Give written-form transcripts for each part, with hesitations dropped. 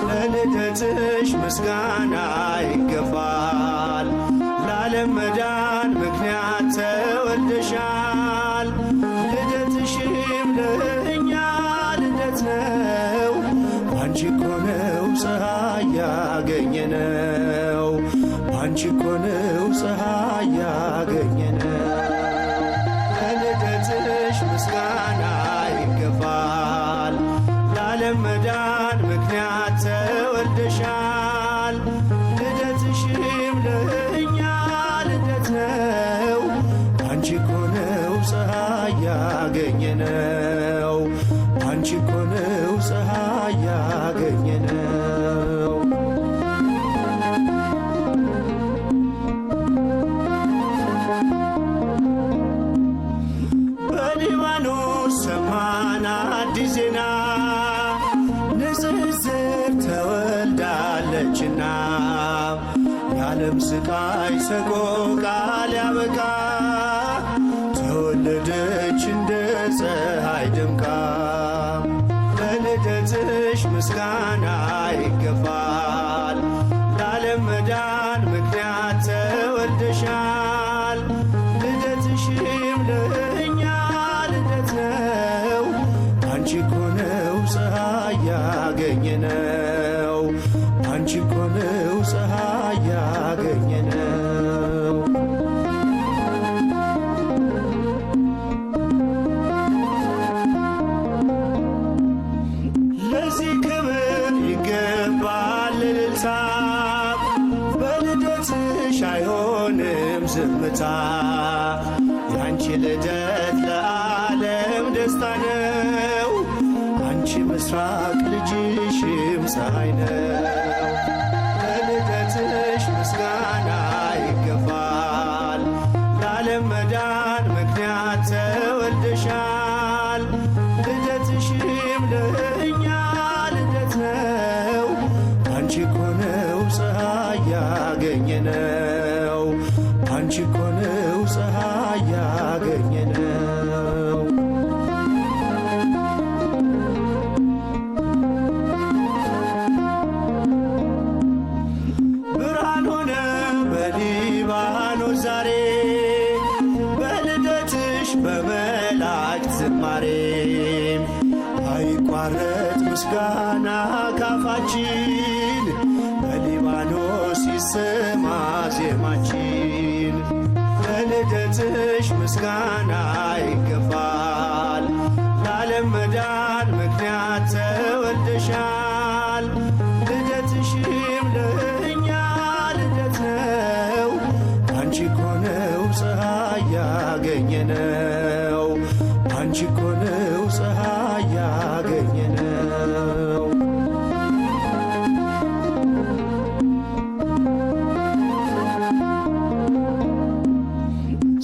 ለልደትሽ ምስጋና ይገባል። ለዓለም መዳን ምክንያት ተወልደሻል። ልደትሽም ለእኛ ልደት ነው። ባንቺ እኮ ነው ፀሐይ ያገኘነው። ባንቺ እኮ ነው ፀሐይ ያገኘነው። ለልደትሽ ምስጋና ይገባል። ለዓለም መዳን ምክንያት ተወልደሻል። ልደትሽም ለእኛ ልደት ነው። ባንቺ እኮ ነው ፀሐይ ያገኘነው። ባንቺ እኮ ነው ፀሐይ ያገኘነው። በሊባኖስ ሰማን አዲስ ዜና ንጽጽር ተወልዳለችና የዓለም ስቃይ ሰቆቃ ሊያበቃ ተወለደች እንደ ፀሐይ ደምቃ። ለልደትሽ ምስጋና ይገባል። ለዓለም መዳን ምክንያት ተወልደሻል። ልደትሽ ለዓለም ዝምታ ያንቺ ልደት ለዓለም ደስታ ነው። አንቺ ምስራቅ ልጅሽም ፀሐይ ነው። ለልደትሽ ምስጋና ይገባል። ለዓለም መዳን ምክንያት ተወልደሻል። ልደትሽም ለእኛ ልደት ነው። አንቺ እኮ ነው ፀሐይ ያገኘነው። አንቺ እኮ ነው ፀሐይ ያገኘነው። ብርሃን ሆነ በሊባኖስ ዛሬ በልደትሽ በመላእክት ዝማሬ አይቋረጥ ምስጋና ካፋችን በሊባኖስ ይሰማ ዜማችን። ለልደትሽ ምስጋና ይገባል። ለዓለም መዳን ምክንያት ተወልደሻል። ልደትሽም ለእኛ ልደት ነው። አንቺ እኮ ነው ፀሐይ ያገኘነው። አንቺ እኮ ነው ፀሐይ ያገኘነው።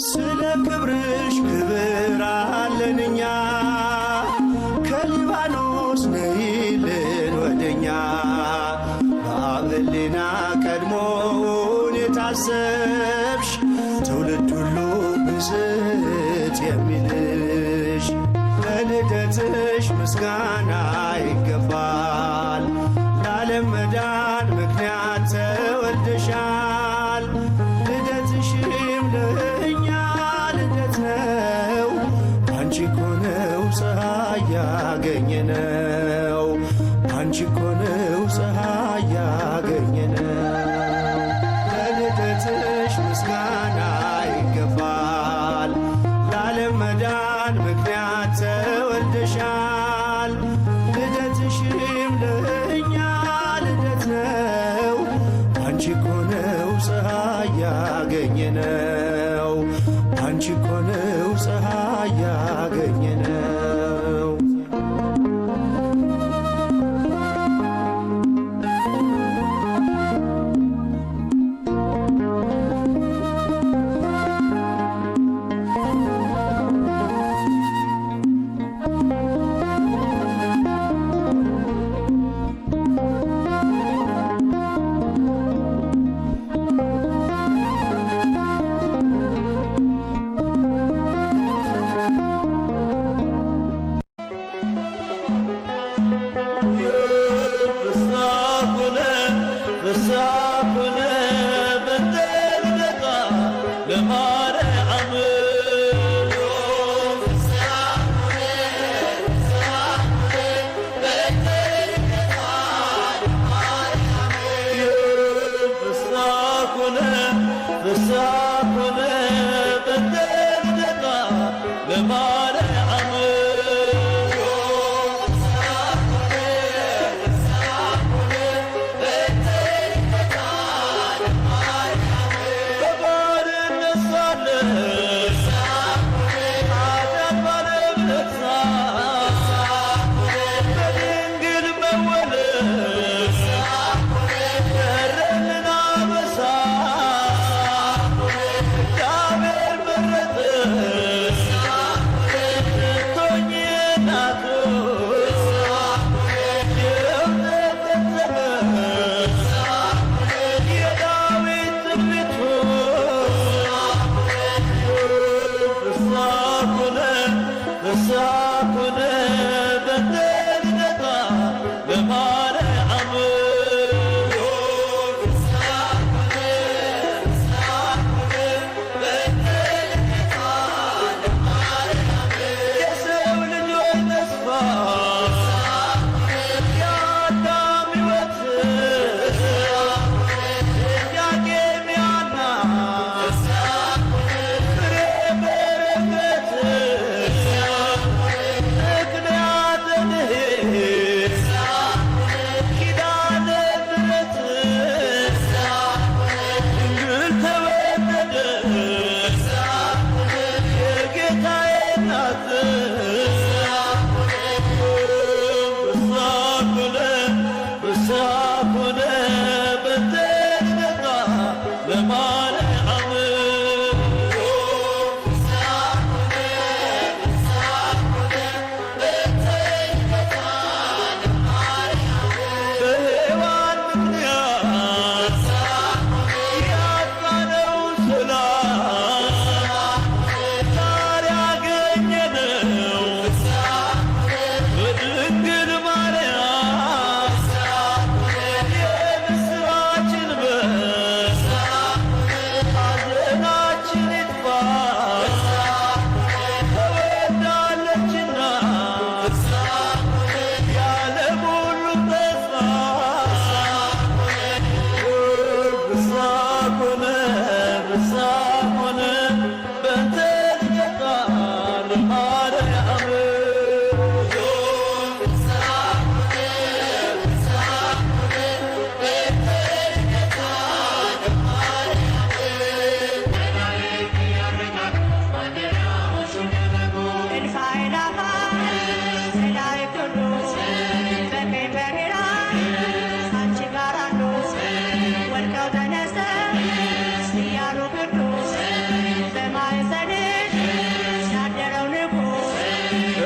ስለ ክብርሽ ክብር አለን እኛ ከሊባኖስ ነይልን ወደኛ። በአብሊና ቀድሞውን የታሰብሽ ትውልድ ሁሉ ብፅዕት የሚልሽ። ለልደትሽ ምስጋና ይገባል። ለዓለም መዳን ምክንያት ተወልደሻል። ልደትሽም ለእኛ ልደት ነው። አንቺ እኮ ነው ፀሐይ ያገኘነው። አንቺ እኮ ነው ፀሐይ ያገኘነው። ለልደትሽ ምስጋና ይገባል። ለዓለም መዳን ምክንያት ተወልደሻል። ልደትሽም ለእኛ ልደት ነው። አንቺ እኮ ነው ፀሐይ ያገኘነው። አንቺ እኮ ነው ፀሐይ ያገኘነው። የጌታዬ እናት ብስራት ሆነ በተመጣ ለማርያም በሔዋን ምክንያት ያጣነው ሰላም ዛሬ ያገኘነው በድንግል ማርያም የምስራችን በር ሐዘናችን ይጥፋ ተወልዳለችና የዓለም ሁሉ ተስፋ ብስራት ሆነ ብስራት ሆነ በተልደታ ለማርያም እልፍ አእላፋት መላእክት ሁሉ በቀኝ በግራ አንቺ ጋር አሉ። ወድቀው ተነስተው እያሉ ቅዱስ በማኅፀንሽ ያደረው ንጉሥ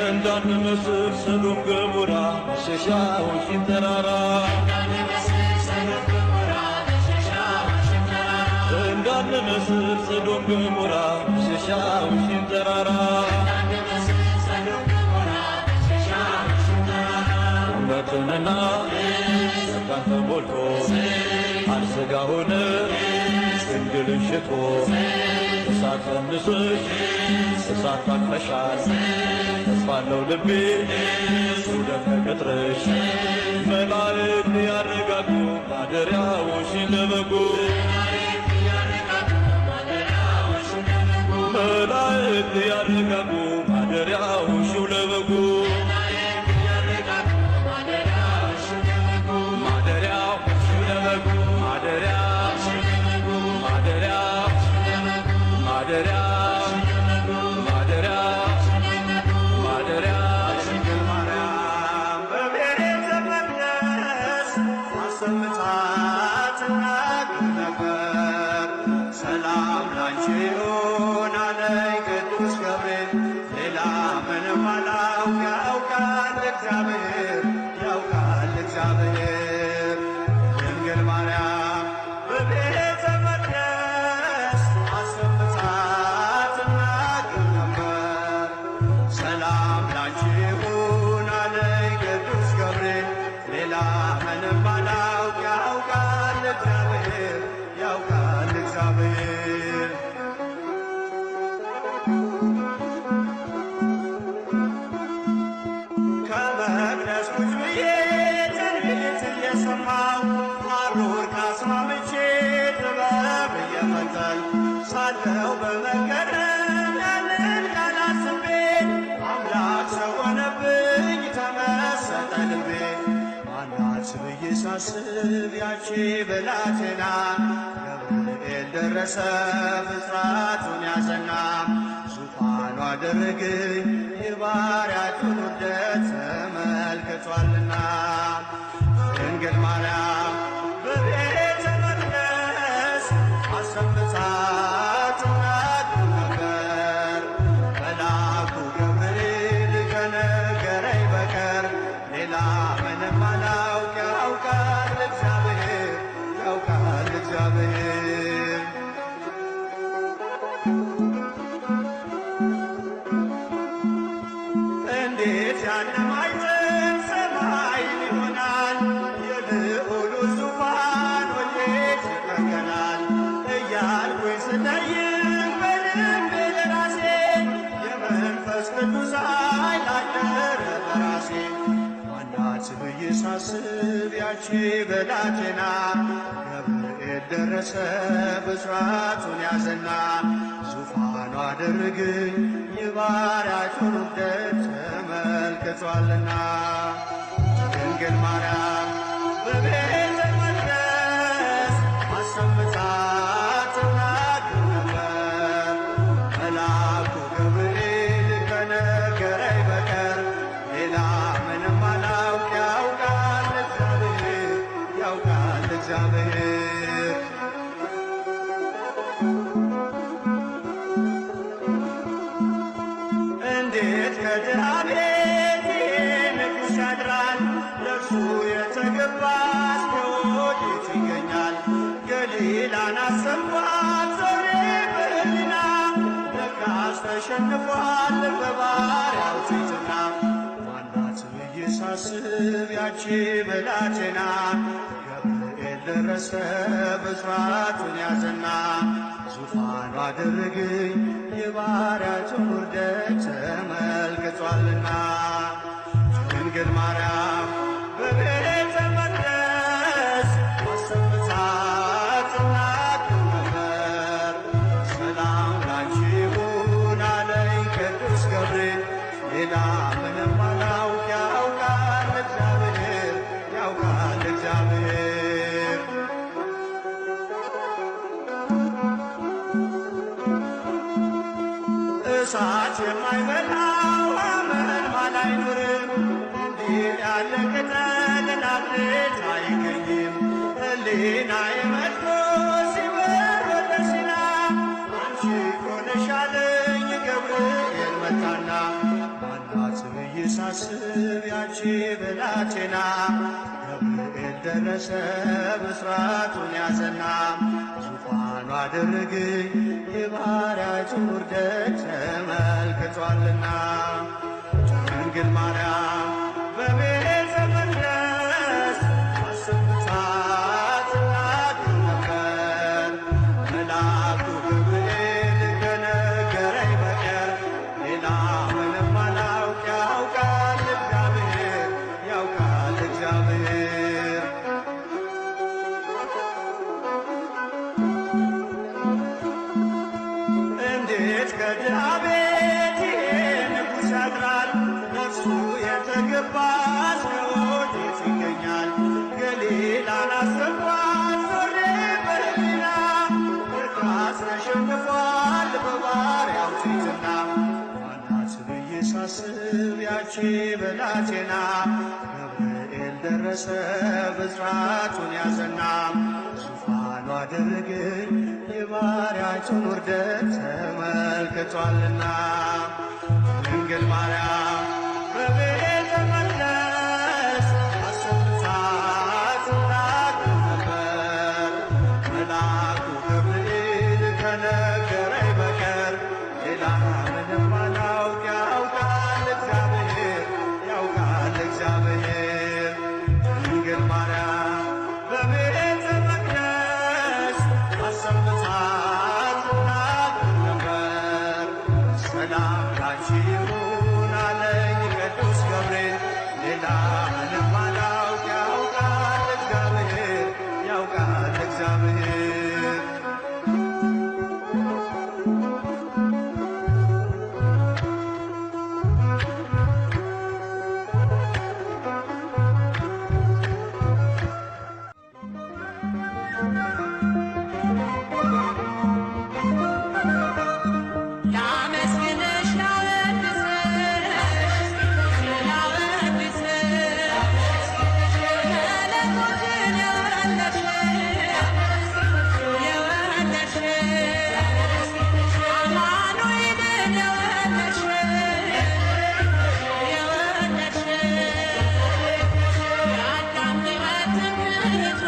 እንዳንመስል ሰዶም ገሞራ ሸሻዎችን ተራራ እንዳንመስል ሰዶም ገሞራ ሸሻዎችን ተራራ እውነትንና ጸጋን ተሞልቶ አልሥጋ ሆነ ድንግልን ሽቶ እሳት ፈንስሽ እሳት ታቅፈሻል ተስፋለው ልቤ ውደት ከቅጥርሽ መላእክት ያረጋጉ ማደሪያዎሽን ለበጉ መላእክት ያረጋጉ ማደሪያዎሽው ለበጉ ማደሪያዎሽው ለበጉ ማደሪያ ማደሪያ ማደሪያ ማደሪያ ማደሪያ ድንግል ማርያም በቤተ መቅደስ አሰምታ ትናገር ነበር። ሰላም ላንቺ ይሁን አለኝ ቅዱስ ገብርኤል ሌላ ምንም አላውቅ ያውቃል እግዚአብሔር ያውቃል እግዚአብሔር ድንግል ማርያም በቤተ መቅደስ አሰምታ ትናገር ነበር። ሰላም ላንቺ ይሁን አለኝ ቅዱስ ገብርኤል ሌላ ምንም አላውቅ ያውቃል እግዚአብሔር ያውቃል እግዚአብሔር ከመቅደስ ቁጭ ብዬ ትንቢት እየሰማሁ ሐሩር ካስማምቼ ጥበብ እየፈተልኩ ሳለሁ በመገረም ያንን ቃል አስቤ አምላክ ሰው ሆነብኝ ተመሰጠ ልቤ። ማናት ብዬ ሳስብ ያቺ ብላቴና ገብርኤል ደረሰ ፍጥረቱን ያዘና ዙፋኑ አደረገኝ የባሪያቱን ውርደት ተመልክቷልና ድንግል ማርያም በቤተ መቅደስ አሰምታ ትናገር ነበር። መልአኩ ገብርኤል ከነገረኝ በቀር ሌላ ምንም አላውቅ ያውቃል እግዚአብሔር ያውቃል እግዚአብሔር እንዴት ያለ ማኅፀን ሰማይ ይሆናል የልዑሉ ዙፋን ወዴት ይመከናል እያልኩኝ ስጠይቅ በልቤ ለራሴ የመንፈስ ቅዱስ ኃይል አደረ በራሴ። ማናት ብዬ ሳስብ ያቺ ብላቴና ገብርኤል ደረሰ ብስራቱን ያዘና ዙፋኑ አደረገኝ የባሪያቱን ውርደት ተመልክቷልና ድንግል ማርያም በቤተ መቅደስ አሰምታ ትናገር ነበር። ከድሃ ቤት ንጉሥ ያድራል። ለእርሱ የተገባስ በወዴት ይገኛል? ገሊላን አሰብኳት ዞሬ በሕሊና ለካስ ተሸንፏል በባሪያው ትሕትና። ማናት ብዬ ሳስብ ያቺ ብላቴና ገብርኤል ደረሰ ብስራቱን ያዘና ዙፋኑ አደረገኝ የባሪያቱን ውርደት ተመልክቷልና። ድንግል ማርያም በቤተ መቅደስ አሰምታት እናገር ነበር። ሰላም ላንቺ ይሁን አለኝ ቅዱስ ገብርኤል። ሌላ ምንም አላውቅ ያውቃል እግዚአብሔር ያውቃል እግዚአብሔር። እሳት የማይበላው አመልማል አይኖርም። እንዲህ ያለ ቅጠል ናዝሬት አይገኝም። ሕሊናዬ መጥቶ ሲበር ወደ ሲና አንቺ እኮ ነሽ አለኝ ገብርኤል መጣና። ማናት ብዬ ሳስብ ያቺ ብላቴና ገብርኤል ደረሰ ብስራቱን ያዘና ዙፋኑ አደረገኝ የባሪያቱን ውርደት ተመልክቷልና። ድንግል ማርያም በቤተ መቅደስ አሰምታት እናገር ነበር። መልአኩ ገብርኤል ከነገረኝ በቀር ሌላ ምንም አላውቅ ያውቃል እግዚአብሔር ያውቃል እግዚአብሔር። እንዴት ከድሃ ቤት ንጉሥ ያድራል? ለእርሱ የተገባስ በወዴት ይገኛል? ገሊላን አሰብኳት ዞሬ በሕሊና ለካስ ተሸንፏል በባሪያው ትሕትና። ማናት ብዬ ሳስብ ያቺ ብላቴና ገብርኤል ደረሰ ብስራቱን ያዘና ዙፋኑ አደረገኝ የባሪያቱን ውርደት ተመልክቷልና። ድንግል ማርያም በቤተ መቅደስ አሰምታት እናገር ነበር። መልአኩ ገብርኤል ከነገረኝ በቀር ሌላ ምንም አላውቅ ያውቃል እግዚአብሔር ያውቃል እግዚአብሔር። ድንግል ማርያም በቤተ መቅደስ አሰምታት እናገር ነበር። ሰላም ላንቺ ይሁን አለኝ ቅዱስ ገብርኤል። ሌላ ምንም አላውቅ ያውቃል እግዚአብሔር ያውቃል እግዚአብሔር። ላመስግንሽ ላወድስሽ መለኮትን የወለድሽ አማኑኤልን የወለድሽ የአዳም ሕይወት ትምክህቱ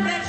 ነሽ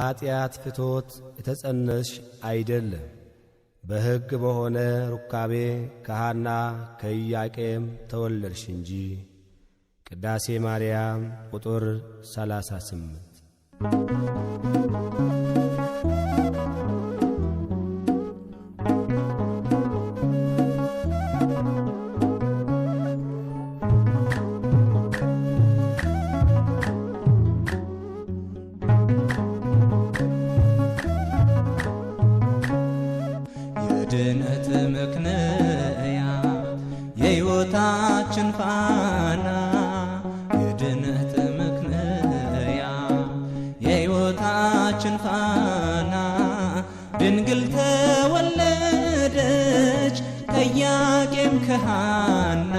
በኀጢአት ፍቶት የተጸነስሽ አይደለም፣ በሕግ በሆነ ሩካቤ ከሐና ከኢያቄም ተወለድሽ እንጂ። ቅዳሴ ማርያም ቁጥር 38። የድነት ምክንያት የሕይወታችን ፋና፣ የድነት ምክንያት የሕይወታችን ፋና፣ ድንግል ተወለደች ከኢያቄም ከሐና፣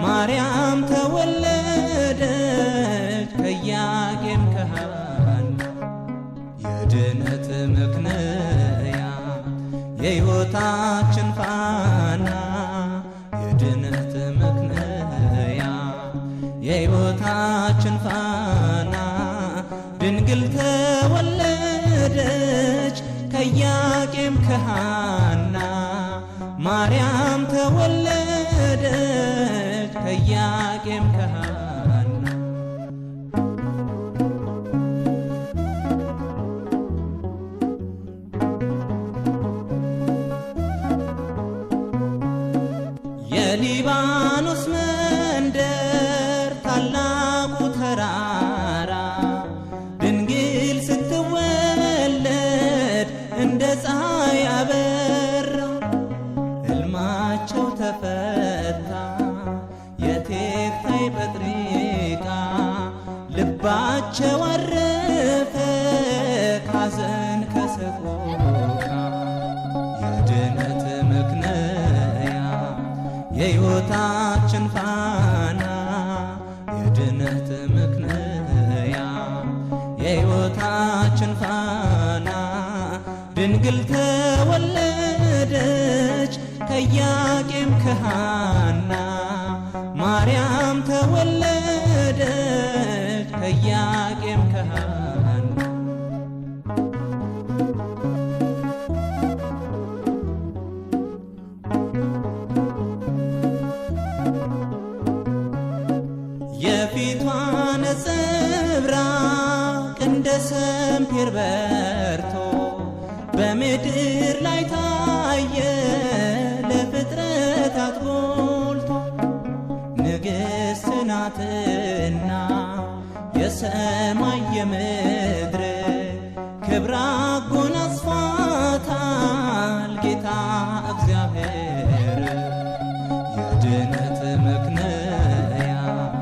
ማርያም ተወለደች ከኢያቄም ከሐና። የድነት ምክንያት የሕይወታችን ፋና፣ የድነት ምክንያት የሕይወታችን ፋና፣ ድንግል ተወለደች ከኢያቄም ከሐና፣ ማርያም ተወለደች ከኢያቄም ከሐና። የሊባኖስ መንደር ታላቁ ተራራ ድንግል ስትወለድ እንደ ፀሐይ አበራ። ሕልማቸው ተፈታ የቴክታይ ጴጥሪቃ፣ ልባቸው አረፈ ካዘን ከሰቆቃ። የድነት ምክንያት የሕይወታችን ፋና፣ የድነት ምክንያት የሕይወታችን ፋና፣ ድንግል ተወለደች ከኢያቄም ከሐና፣ ማርያም ተወለደች ከኢያቄም ከሐና። የፊቷ ነጸብራቅ እንደ ሰምፔር በርቶ በምድር ላይ ታየ ለፍጥረታት ጎልቶ። ንግሥት ናትና የሰማይ የምድር ክብር አጎናጽፏታል ጌታ እግዚአብሔር። የድነት ምክንያት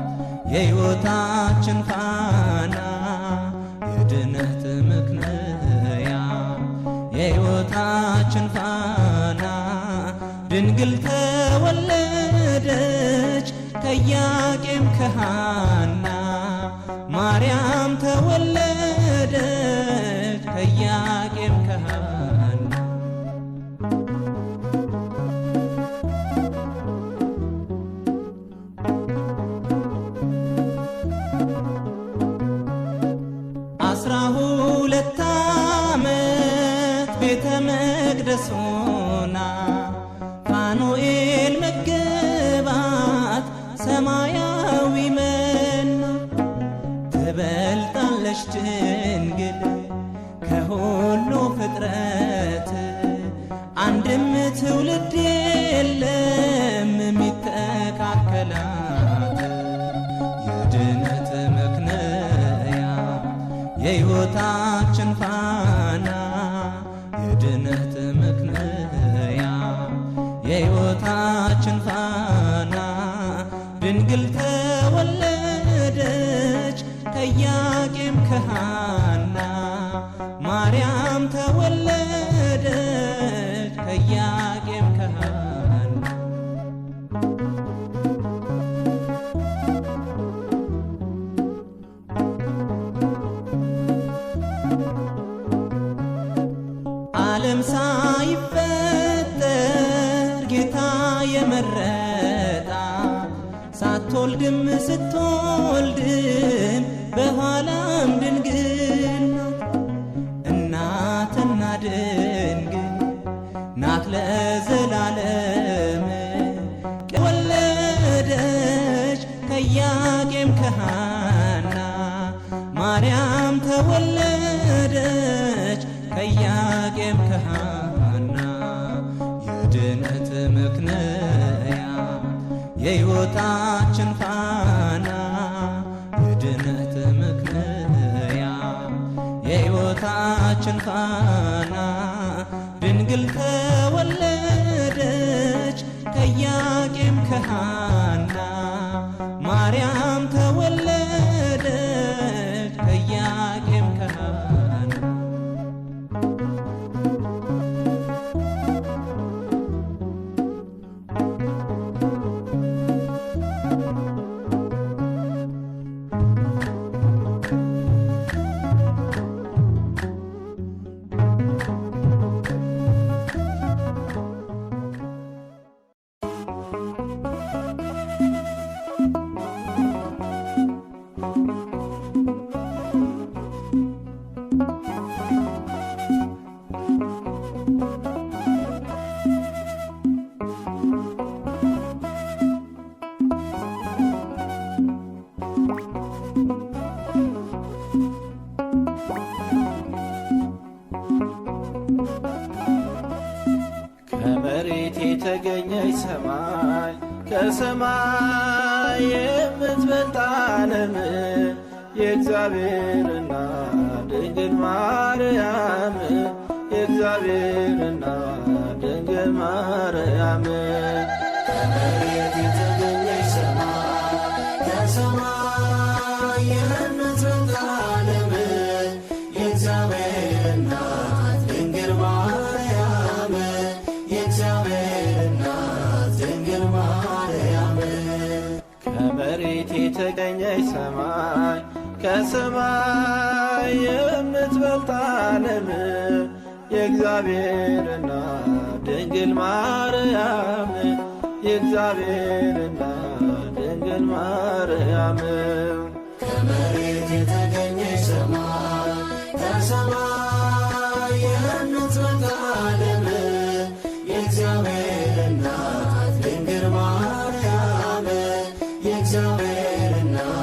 የሕይወታችን ፋና፣ የድነት ምክንያት የሕይወታችን ፋና፣ ድንግል ተወለደች ከኢያቄም ከሐና፣ ማርያም ተወለደች ከኢያቄም ከሐና። አስራ 12 ዓመት ቤተ መቅደስ ሆና ፋኑኤል መገባት ሰማያዊ መና። ትበልጣለች ድንግል ከሁሉ ፍጥረት፣ አንድም ትውልድ የለም የሚተካከላት። የድነት ምክንያት የሕይወታችን ፋና፣ የድነት ምክንያት የሕይወታችን ፋና፣ ድንግል ተወለደች ከኢያቄም ከሐና፣ ማርያም ተወለደች ከኢያቄም ከሐና። ዓለም ሳይፈጠር ጌታ የመረጣት፣ ሳትወልድም ስትወልድም በኋላም ድንግል ናት። ከኢያቄም ከሐና ማርያም ተወለደች ከኢያቄም ከሐና የድነት ምክንያት የሕይወታችን ፋና የድነት ምክንያት የሕይወታችን ፋና ድንግል ተወለደች ከኢያቄም ከሐና ማርያም ተወለደች ከኢያቄም ከሐና ከመሬት የተገኘች ሰማይ ከሰማይ የምትበልጥ ዓለም የእግዚአብሔር እናት ድንግል ማርያም የእግዚአብሔር እናት ድንግል ማርያም ከመሬት የተገኘች ሰማይ ከሰማይ የምትበልጥ ዓለም የእግዚአብሔር እናት ድንግል ማርያም የእግዚአብሔር እናት ድንግል ማርያም ከመሬት የተገኘች ሰማይ ከሰማይ የምትበልጥ ዓለም የእግዚአብሔር እናት ድንግል ማርያም የእግዚአብሔር እናት ድንግል ማርያም ከመሬት የተገኘች ሰማይ ከሰማይ የምትበልጥ ዓለም የእግዚአብሔር እናት ድንግል ማርያም የእግዚአብሔር እናት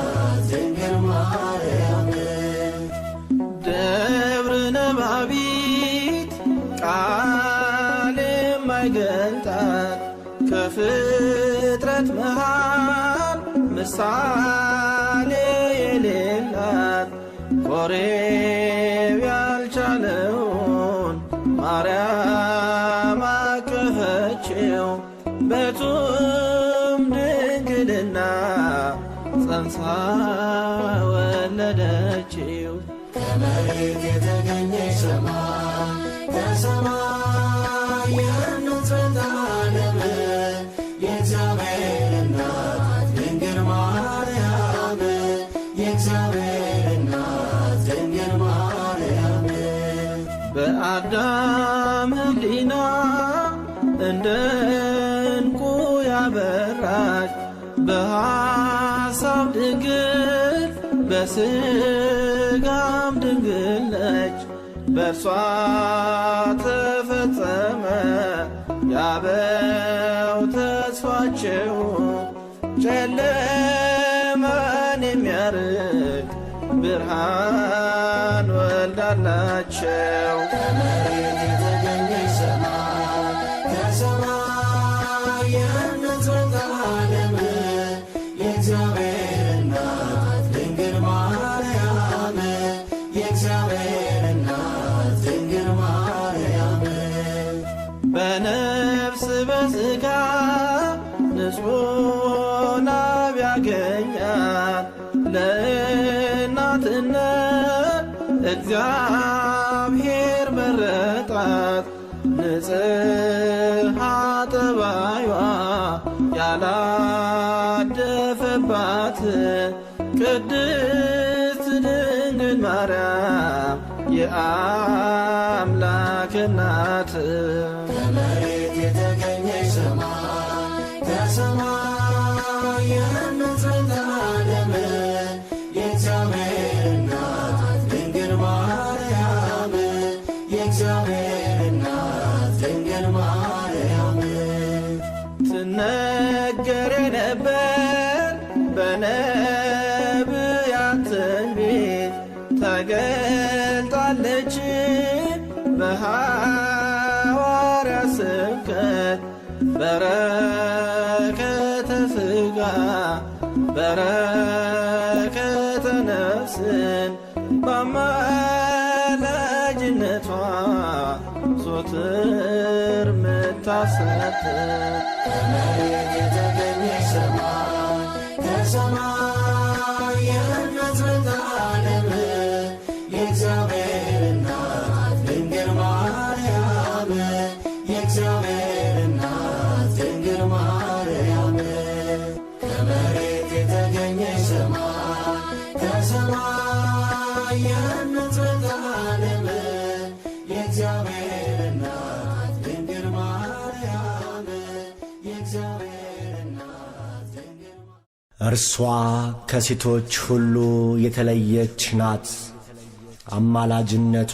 ድንግል ማርያም ደብረ ነባቢት ቃል የማይገልጣት ከፍጥረት መሃል ምሳሌ የሌላት ኮሬብ ያልቻለውን ማርያም አቀፈችው በቱም ድንግልና ጸንሳ ወለደችው ከመሬት የተገኘች ሰማይ ከሰማይ የምትበልጥ ዓለም የእግዚአብሔር እናት ድንግል ማርያም የእግዚአብሔር እናት ድንግል ማርያም በአዳም ሕሊና እንደ ዕንቁ ያበራች በሐሳብ ድንግል በሥጋም ድንግል ነች በእርሷ ተፈጸመ ያበው ተስፋቸው ጨለማን የሚያርቅ ብርሃን ወልዳላቸው ከመሬት የተገኘች ሰማይ ከሰማይ የምትበልጥ ዓለም የእግዚአብሔር እናት ድንግል ማርያም የእግዚአብሔር እናት ድንግል ማርያም በነፍስ በሥጋ ንጹሕና ቢያገኛት ለእናትነት እግዚአብሔር መረጣት ንጽሐ ጠባይዋ ያላደፈባት ቅድስት ድንግል ማርያም የአምላክ እናት ከመሬት የተገኘች ሰማይ ከሰማይ የምትበልጥ ዓለም የእግዚአብሔር እናት ድንግል ማርያም የእግዚአብሔር እናት ድንግል ማርያም ትነገር ነበር በነቢያት ትንቢት ተገልጣለች። በሐዋርያት ስብከት በረከተ ሥጋ በረከተ ነፍስን በአማላጅነቷ ዞትር ምታሰጥ ከመሬት የተገኘች ሰማይ ከሰማይ የምትበልጥ ዓለም የእግዚአብሔር እናት ድንግል ማርያም የእግዚአብሔር እናት ድንግል ማርያም ከመሬት የተገኘች ሰማይ ከሰማይ የምትበልጥ ዓለም የእግዚአብሔር እናት ድንግል ማርያም የእግዚአብሔር እናት ድንግል እርሷ ከሴቶች ሁሉ የተለየች ናት። አማላጅነቷ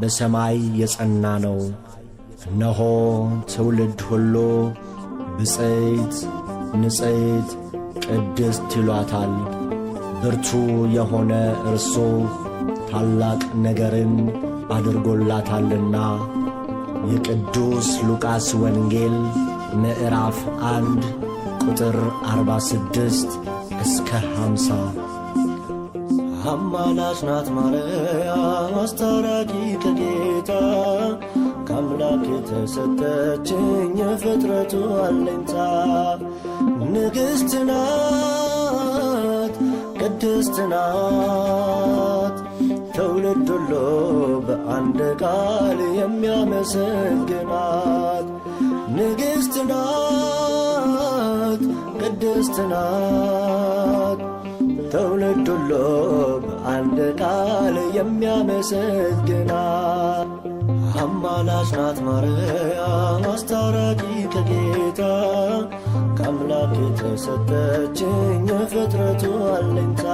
በሰማይ የጸና ነው። እነሆ ትውልድ ሁሉ ብፅዕት ንጽሕት ቅድስት ይሏታል። ብርቱ የሆነ እርሱ ታላቅ ነገርን አድርጎላታልና። የቅዱስ ሉቃስ ወንጌል ምዕራፍ 1 ቁጥር 46 እስከ 50። አማላጅ ናት ማርያም አስታራቂ ከጌታ ከአምላክ የተሰጠችኝ የፍጥረቱ አለኝታ። ንግሥት ናት ቅድስት ናት ትውልድ ሁሉ በአንድ ቃል የሚያመሰግናት። ንግሥት ናት ቅድስት ናት ትውልድ ሁሉ በአንድ ቃል የሚያመሰግናት። አማላጅ ናት ማርያም አስታራቂ ከጌታ ከአምላክ የተሰጠችኝ የፍጥረቱ አለኝታ።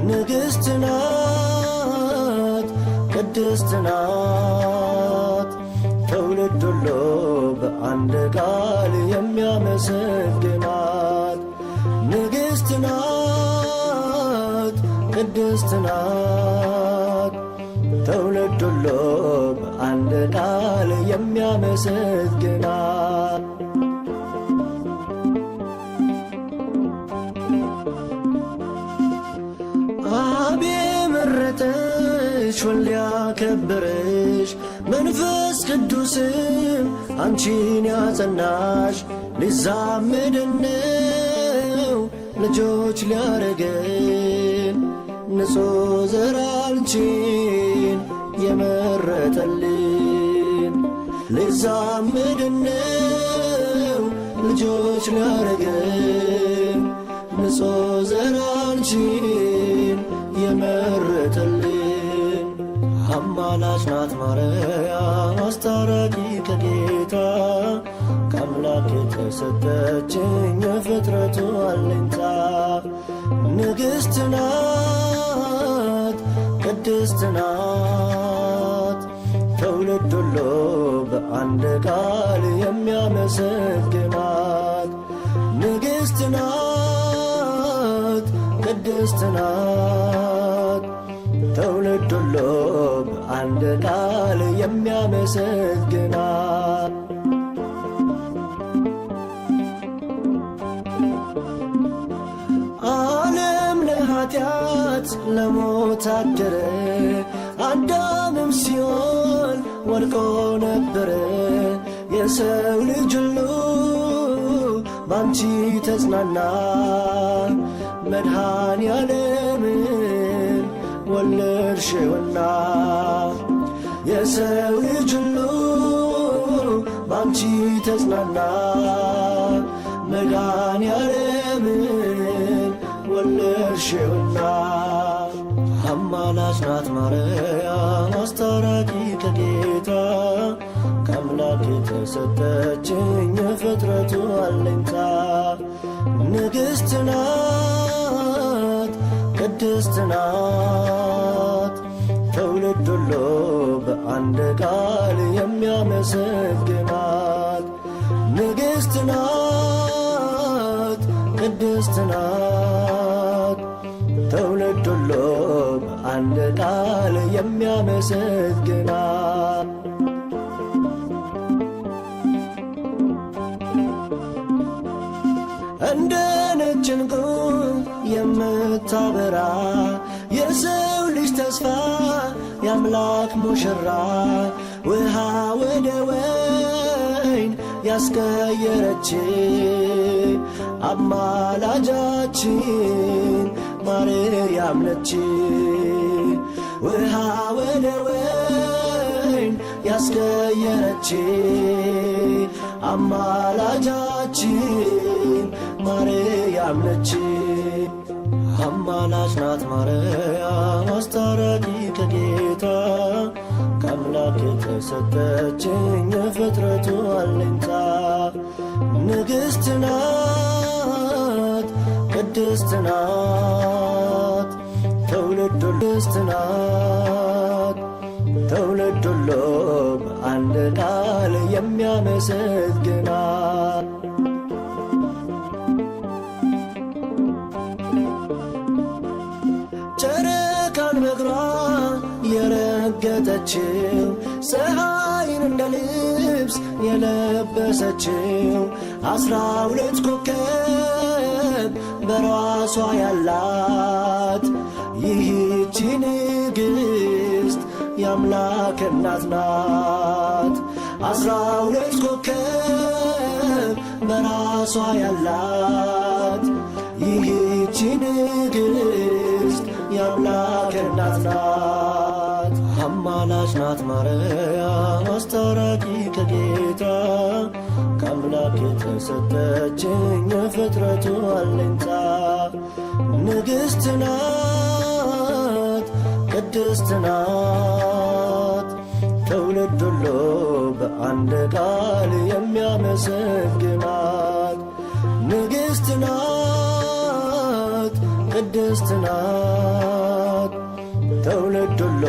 ንግሥት ናት ቅድስት ናት ትውልድ ሁሉ በአንድ ቃል የሚያመሰግናት። ንግሥት ናት ቅድስት ናት ትውልድ ሁሉ በአንድ ቃል የሚያመሰግናት። አብ የመረጠሽ ወልድ ያከበረሽ መንፈስ ቅዱስም አንቺን ያጸናሽ ሊዛመደን ነው ልጆች ሊያረገን ንጹሕ ዘር አንቺን የመረጠልን። ሊዛመደን ነው ልጆች ሊያረገን ንጹሕ ዘር አንቺን የመረጠልን። አማላጅ ናት ማርያም አስታራቂ ከጌታ ከአምላክ የተሰጠችኝ የፍጥረቱ አለኝታ። ንግሥት ናት ቅድስት ናት ትውልድ ሁሉ በአንድ ቃል የሚያመሰግናት። ንግሥት ናት ቅድስት ናት ትውልድ ሁሉ በአንድ ቃል የሚያመሰግናት። ዓለም ለኃጢአት ለሞት አደረ፣ አዳምም ሲኦል ወድቆ ነበረ። የሰው ልጅ ሁሉ ባንቺ ተጽናና፣ መድኃኔ ዓለምን ወለድሽውና። የሰው ልጅ ሁሉ ባንቺ ተጽናና፣ መድኃኔ ዓለምን ወለድሽውና። አማላጅ ናት ማርያም አስታራቂ ከጌታ ከአምላክ የተሰጠችኝ የፍጥረቱ አለኝታ። ንግሥት ናት ቅድስት ናት ትውልድ ሁሉ በአንድ ቃል የሚያመሰግናት። ንግሥት ናት ቅድስት ናት። ትውልድ ሁሉ በአንድ ቃል የሚያመሰግናት እንደ ነጭ ዕንቁ የምታበራ የሰው ልጅ ተስፋ የአምላክ ሙሽራ ውሃ ወደ ወይን ያስቀየረች አማላጃችን ማርያም ነች። ውሃ ወደ ወይን ያስቀየረች አማላጃችን ማርያም ነች። አማላጅ ናት ማርያም አስታራቂ ከጌታ ከአምላክ የተሰጠችኝ የፍጥረቱ አለኝታ ንግሥት ናት ቅድስት ናት ትውልድ ሁሉ ቅድስት ናት ትውልድ ሁሉ በአንድ ቃል የሚያመሰግናት ጨረቃን በእግሯ የረገጠችው ፀሐይን እንደ ልብስ የለበሰችው 12 ኮከብ በራሷ ያላት ይህቺ ንግሥት የአምላክ እናት ናት። 12 ኮከብ በራሷ ያላት ይህቺ ንግሥት የአምላክ እናት ናት። አማላጅ ናት ማርያም አስታራቂ ከጌታ ከአምላክ የተሰጠችኝ የፍጥረቱ አለኝታ ንግሥት ናት ቅድስት ናት ትውልድ ሁሉ በአንድ ቃል የሚያመሰግናት ንግሥት ናት ቅድስት ናት ትውልድ ሁሉ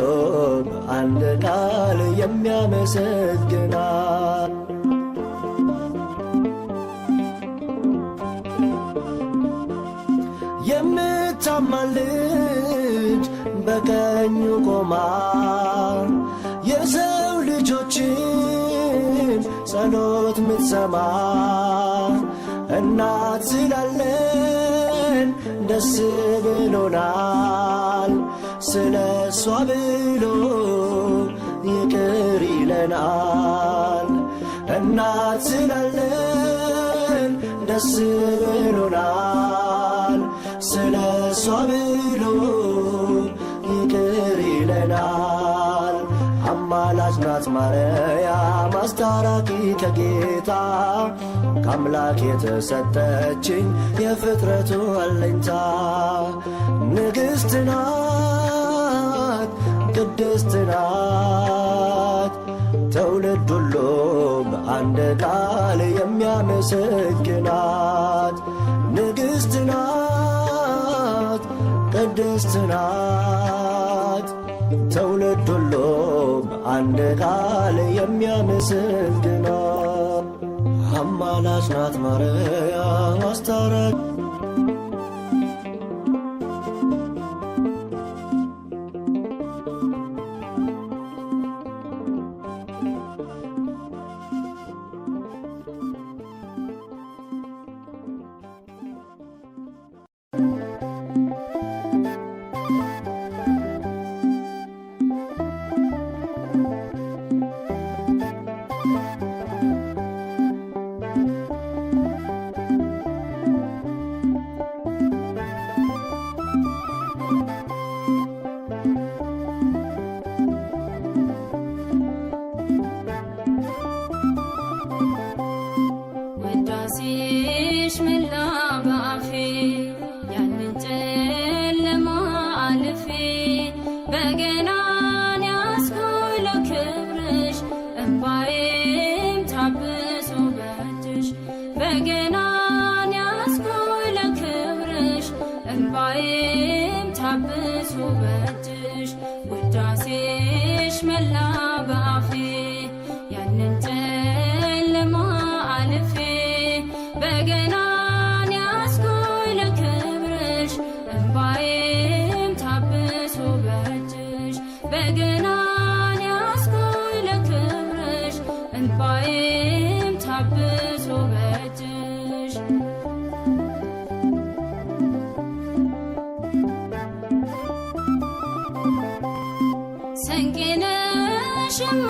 በአንድ ቃል የሚያመሰግናት የምታማልድ በቀኙ ቆማ የሰው ልጆችን ጸሎት ምትሰማ እናት ስላለን ደስ ብሎናል ስለ እሷ ብሎ ይቅር ይለናል እናት ስላለን ደስ ብሎናል ስለ እሷ ብሎ ይቅር ይለናል። አማላጅ ናት ማርያም አስታራቂ ከጌታ ከአምላክ የተሰጠችኝ የፍጥረቱ አለኝታ ንግሥት ናት ቅድስት ናት ትውልድ ሁሉ በአንድ ቃል የሚያመሰግናት ንግሥት ናት ቅድስት ናት ትውልድ ሁሉ በአንድ ቃል የሚያመሰግናት አማላጅ ናት ማርያም አስታራቂ አብሶ በእጅሽ ስንቄ ነሽ